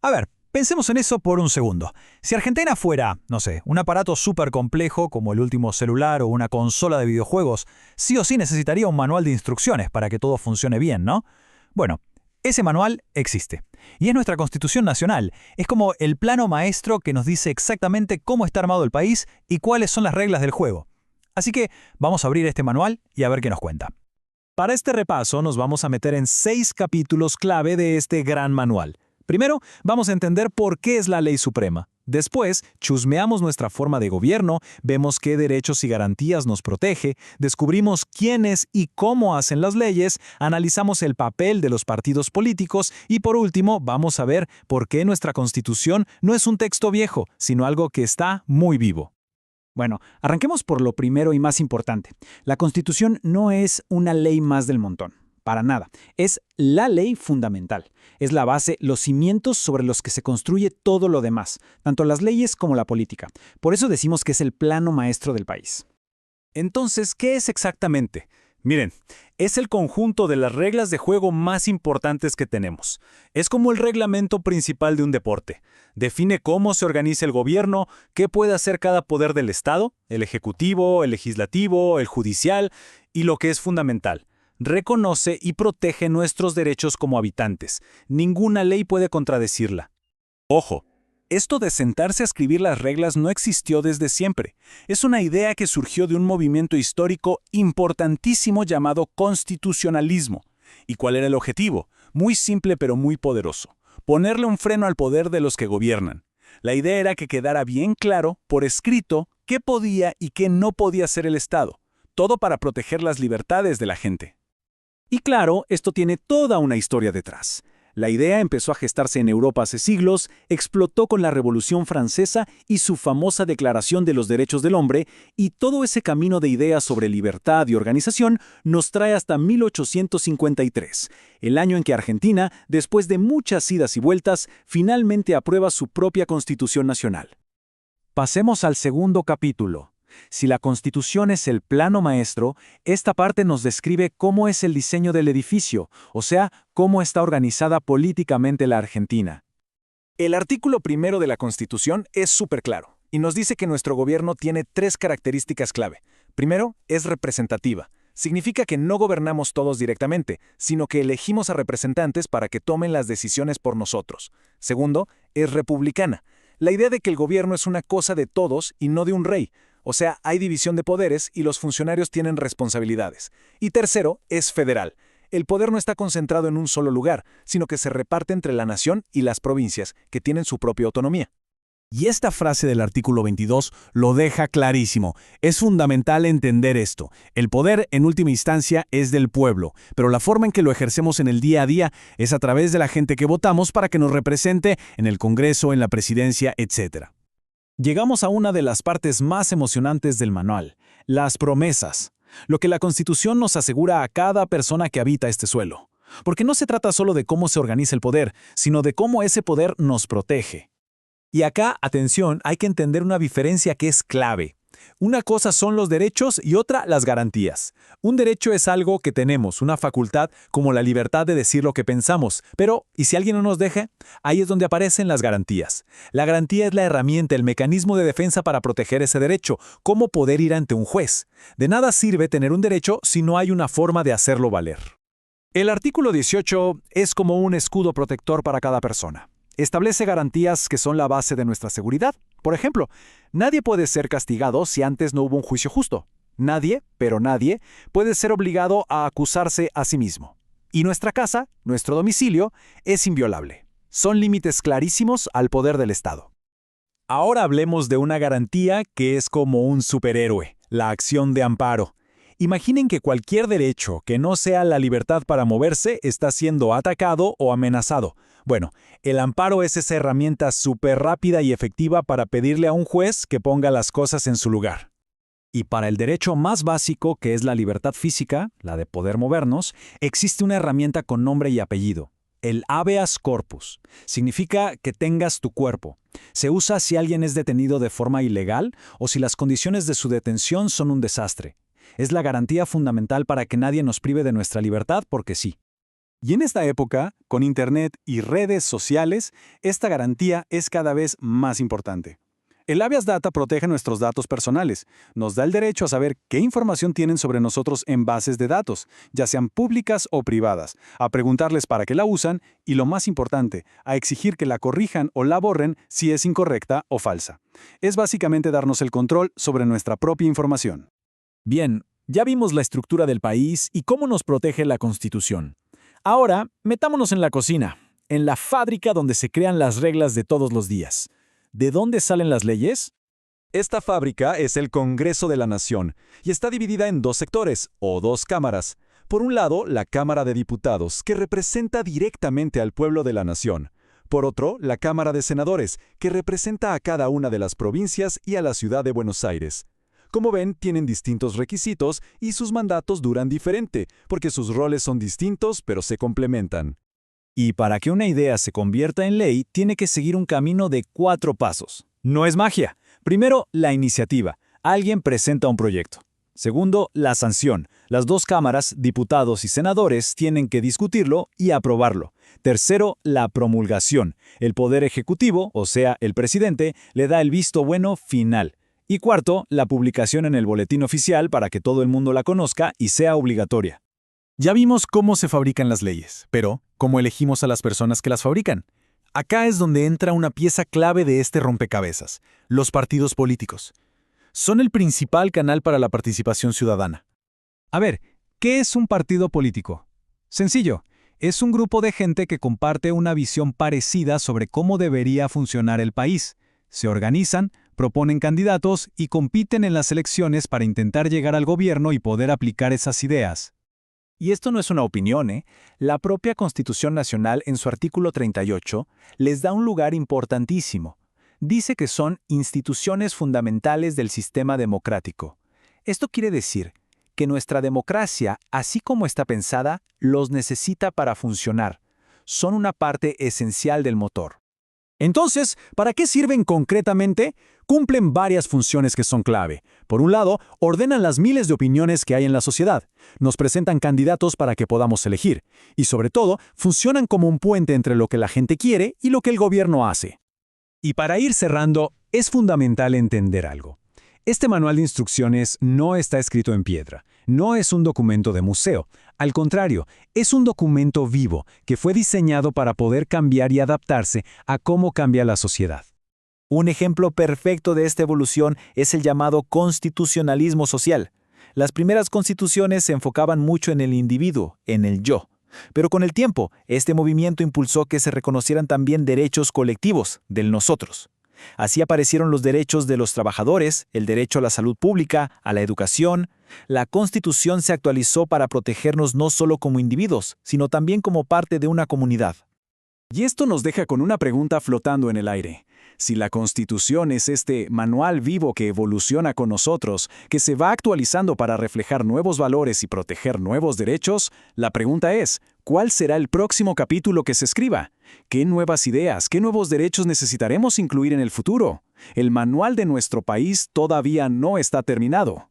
A ver, pensemos en eso por un segundo. Si Argentina fuera, no sé, un aparato súper complejo como el último celular o una consola de videojuegos, sí o sí necesitaría un manual de instrucciones para que todo funcione bien, ¿no? Bueno, ese manual existe. Y es nuestra Constitución Nacional. Es como el plano maestro que nos dice exactamente cómo está armado el país y cuáles son las reglas del juego. Así que vamos a abrir este manual y a ver qué nos cuenta. Para este repaso nos vamos a meter en 6 capítulos clave de este gran manual. Primero, vamos a entender por qué es la ley suprema. Después, chusmeamos nuestra forma de gobierno, vemos qué derechos y garantías nos protege, descubrimos quiénes y cómo hacen las leyes, analizamos el papel de los partidos políticos y por último, vamos a ver por qué nuestra Constitución no es un texto viejo, sino algo que está muy vivo. Bueno, arranquemos por lo primero y más importante. La Constitución no es una ley más del montón, para nada. Es la ley fundamental. Es la base, los cimientos sobre los que se construye todo lo demás, tanto las leyes como la política. Por eso decimos que es el plano maestro del país. Entonces, ¿qué es exactamente? Miren, es el conjunto de las reglas de juego más importantes que tenemos. Es como el reglamento principal de un deporte. Define cómo se organiza el gobierno, qué puede hacer cada poder del Estado, el ejecutivo, el legislativo, el judicial, y lo que es fundamental. Reconoce y protege nuestros derechos como habitantes. Ninguna ley puede contradecirla. Ojo, esto de sentarse a escribir las reglas no existió desde siempre. Es una idea que surgió de un movimiento histórico importantísimo llamado constitucionalismo. ¿Y cuál era el objetivo? Muy simple pero muy poderoso. Ponerle un freno al poder de los que gobiernan. La idea era que quedara bien claro, por escrito, qué podía y qué no podía hacer el Estado. Todo para proteger las libertades de la gente. Y claro, esto tiene toda una historia detrás. La idea empezó a gestarse en Europa hace siglos, explotó con la Revolución Francesa y su famosa Declaración de los Derechos del Hombre, y todo ese camino de ideas sobre libertad y organización nos trae hasta 1853, el año en que Argentina, después de muchas idas y vueltas, finalmente aprueba su propia Constitución Nacional. Pasemos al segundo capítulo. Si la Constitución es el plano maestro, esta parte nos describe cómo es el diseño del edificio, o sea, cómo está organizada políticamente la Argentina. El artículo primero de la Constitución es súper claro, y nos dice que nuestro gobierno tiene 3 características clave. Primero, es representativa. Significa que no gobernamos todos directamente, sino que elegimos a representantes para que tomen las decisiones por nosotros. Segundo, es republicana. La idea de que el gobierno es una cosa de todos y no de un rey. O sea, hay división de poderes y los funcionarios tienen responsabilidades. Y tercero, es federal. El poder no está concentrado en un solo lugar, sino que se reparte entre la nación y las provincias, que tienen su propia autonomía. Y esta frase del artículo 22 lo deja clarísimo. Es fundamental entender esto. El poder, en última instancia, es del pueblo, pero la forma en que lo ejercemos en el día a día es a través de la gente que votamos para que nos represente en el Congreso, en la presidencia, etc. Llegamos a una de las partes más emocionantes del manual, las promesas, lo que la Constitución nos asegura a cada persona que habita este suelo. Porque no se trata solo de cómo se organiza el poder, sino de cómo ese poder nos protege. Y acá, atención, hay que entender una diferencia que es clave. Una cosa son los derechos y otra las garantías. Un derecho es algo que tenemos, una facultad como la libertad de decir lo que pensamos. Pero, ¿y si alguien no nos deja? Ahí es donde aparecen las garantías. La garantía es la herramienta, el mecanismo de defensa para proteger ese derecho, cómo poder ir ante un juez. De nada sirve tener un derecho si no hay una forma de hacerlo valer. El artículo 18 es como un escudo protector para cada persona. Establece garantías que son la base de nuestra seguridad. Por ejemplo, nadie puede ser castigado si antes no hubo un juicio justo. Nadie, pero nadie, puede ser obligado a acusarse a sí mismo. Y nuestra casa, nuestro domicilio, es inviolable. Son límites clarísimos al poder del Estado. Ahora hablemos de una garantía que es como un superhéroe, la acción de amparo. Imaginen que cualquier derecho que no sea la libertad para moverse está siendo atacado o amenazado. Bueno, el amparo es esa herramienta súper rápida y efectiva para pedirle a un juez que ponga las cosas en su lugar. Y para el derecho más básico, que es la libertad física, la de poder movernos, existe una herramienta con nombre y apellido. El habeas corpus. Significa que tengas tu cuerpo. Se usa si alguien es detenido de forma ilegal o si las condiciones de su detención son un desastre. Es la garantía fundamental para que nadie nos prive de nuestra libertad porque sí. Y en esta época, con Internet y redes sociales, esta garantía es cada vez más importante. El habeas data protege nuestros datos personales. Nos da el derecho a saber qué información tienen sobre nosotros en bases de datos, ya sean públicas o privadas, a preguntarles para qué la usan y, lo más importante, a exigir que la corrijan o la borren si es incorrecta o falsa. Es básicamente darnos el control sobre nuestra propia información. Bien, ya vimos la estructura del país y cómo nos protege la Constitución. Ahora, metámonos en la cocina, en la fábrica donde se crean las reglas de todos los días. ¿De dónde salen las leyes? Esta fábrica es el Congreso de la Nación y está dividida en dos sectores, o dos cámaras. Por un lado, la Cámara de Diputados, que representa directamente al pueblo de la nación. Por otro, la Cámara de Senadores, que representa a cada una de las provincias y a la ciudad de Buenos Aires. Como ven, tienen distintos requisitos y sus mandatos duran diferente, porque sus roles son distintos pero se complementan. Y para que una idea se convierta en ley, tiene que seguir un camino de 4 pasos. No es magia. Primero, la iniciativa. Alguien presenta un proyecto. Segundo, la sanción. Las dos cámaras, diputados y senadores, tienen que discutirlo y aprobarlo. Tercero, la promulgación. El Poder Ejecutivo, o sea, el presidente, le da el visto bueno final. Y cuarto, la publicación en el boletín oficial para que todo el mundo la conozca y sea obligatoria. Ya vimos cómo se fabrican las leyes, pero ¿cómo elegimos a las personas que las fabrican? Acá es donde entra una pieza clave de este rompecabezas: los partidos políticos. Son el principal canal para la participación ciudadana. A ver, ¿qué es un partido político? Sencillo, es un grupo de gente que comparte una visión parecida sobre cómo debería funcionar el país. Se organizan, proponen candidatos y compiten en las elecciones para intentar llegar al gobierno y poder aplicar esas ideas. Y esto no es una opinión, ¿eh? La propia Constitución Nacional, en su artículo 38, les da un lugar importantísimo. Dice que son instituciones fundamentales del sistema democrático. Esto quiere decir que nuestra democracia, así como está pensada, los necesita para funcionar. Son una parte esencial del motor. Entonces, ¿para qué sirven concretamente? Cumplen varias funciones que son clave. Por un lado, ordenan las miles de opiniones que hay en la sociedad. Nos presentan candidatos para que podamos elegir. Y sobre todo, funcionan como un puente entre lo que la gente quiere y lo que el gobierno hace. Y para ir cerrando, es fundamental entender algo. Este manual de instrucciones no está escrito en piedra, no es un documento de museo. Al contrario, es un documento vivo que fue diseñado para poder cambiar y adaptarse a cómo cambia la sociedad. Un ejemplo perfecto de esta evolución es el llamado constitucionalismo social. Las primeras constituciones se enfocaban mucho en el individuo, en el yo. Pero con el tiempo, este movimiento impulsó que se reconocieran también derechos colectivos, del nosotros. Así aparecieron los derechos de los trabajadores, el derecho a la salud pública, a la educación. La Constitución se actualizó para protegernos no solo como individuos, sino también como parte de una comunidad. Y esto nos deja con una pregunta flotando en el aire. Si la Constitución es este manual vivo que evoluciona con nosotros, que se va actualizando para reflejar nuevos valores y proteger nuevos derechos, la pregunta es, ¿cuál será el próximo capítulo que se escriba? ¿Qué nuevas ideas, qué nuevos derechos necesitaremos incluir en el futuro? El manual de nuestro país todavía no está terminado.